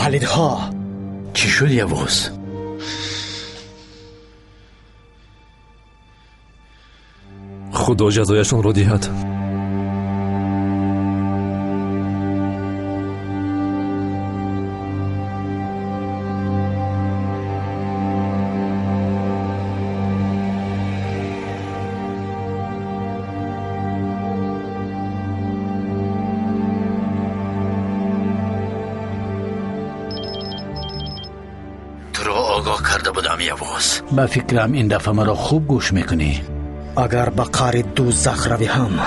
پلیدها. چی شد یوز؟ خدا جزایشان را دهد. با فکرم این دفعه مرا خوب گوش میکنی. اگر به قعر دوزخ روی هم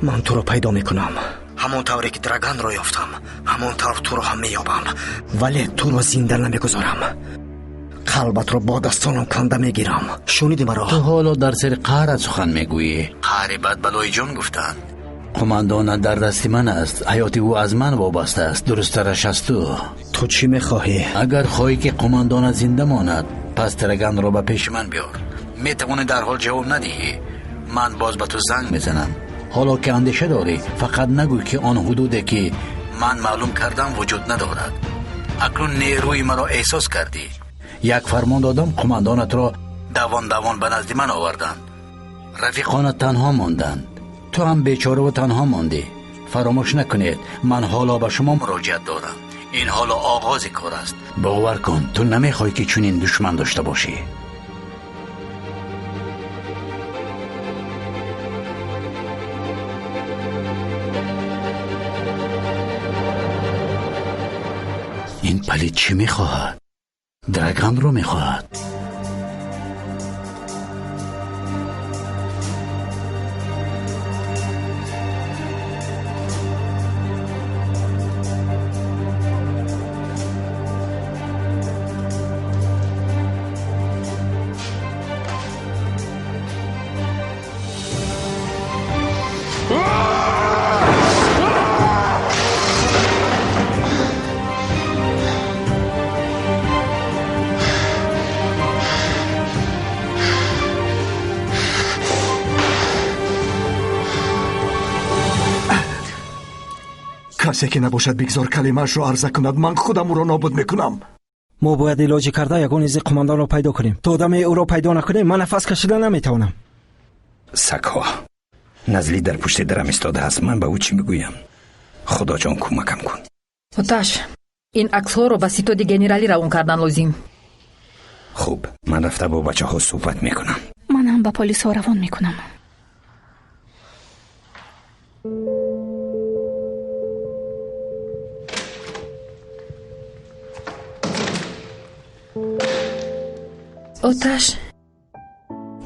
من تو رو پیدا میکنم. همون طوری که درگان رو یافتم همون طور تو رو هم مییابم، ولی تو رو زنده نمیگذارم. قلبت رو با دستانم کنده میگیرم. شنیدی مرا؟ تو حالا در سر قهر سخن میگویی. قهر بد بلای جان گفتن. قماندان در دست من است. حیات او از من وابسته است. درست ترش از تو چی میخواهی؟ اگر خواهی که قماندان زنده ماند پس ترگان رو به پیش من بیار. میتوانی در حال جواب ندهی، من باز به تو زنگ میزنم. حالا که اندیشه داری فقط نگوی که آن حدودی که من معلوم کردم وجود ندارد. اکنون نیروی مرا احساس کردی. یک فرمان دادم قماندانت را دوان به نزد من آوردند. رفیقانت تنها ماندند. تو هم بیچاره و تنها ماندی. فراموش نکنید من حالا به شما مراجعت دارم. این حالا آغاز کار است. باور کن تو نمیخوای که چنین دشمن داشته باشی. این پلید چی میخواهد؟ درگان رو میخواهد. کسی که نباشد بگذار کلمه‌اش رو عرضه کند، من خودم او را نابود میکنم. ما باید علاج کرده یگان از قماندان را پیدا کنیم. تا آدم او را پیدا نکنیم من نفس کشیدن نمیتوانم. سکا نزلی در پشت درم استاده است. من به او چی میگویم؟ خدا جان کمکم کن. اوتاش این عکس ها رو به ستاد گنرالی روان کردن لازم. خوب من رفته با بچه ها صحبت میکنم. من هم با پلیس ها روان میکنم. اوتاش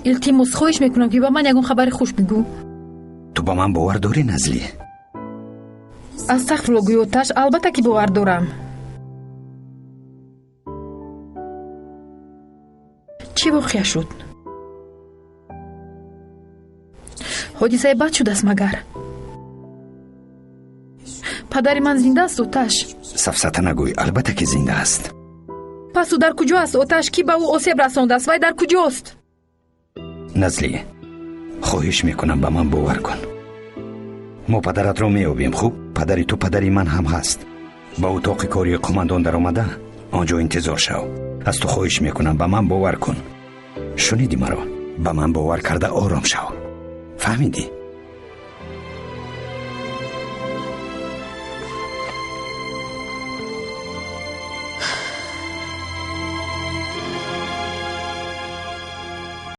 التماس خواهش میکنم که با من یگان خبر خوش بگو. تو با من باور داری نزلی؟ استغفرالله گوی اوتاش، البته که باور دارم. چی واقع شد؟ حادثه بد شده است مگر؟ پدر من زنده است اوتاش؟ سفسطه نگوی، البته که زنده است. پس او در کجا است اوتاش؟ کی به او آسیب رسانده است؟ وی در کجاست؟ نزلی خواهش میکنم به من باور کن. ما پدرت رو میابیم. خوب پدری تو پدری من هم هست. با اتاق کاری قماندان در آمده آنجا انتظار شو. از تو خواهش میکنم به من باور کن. شنیدی مرا؟ به من باور کرده آرام شو. فهمیدی؟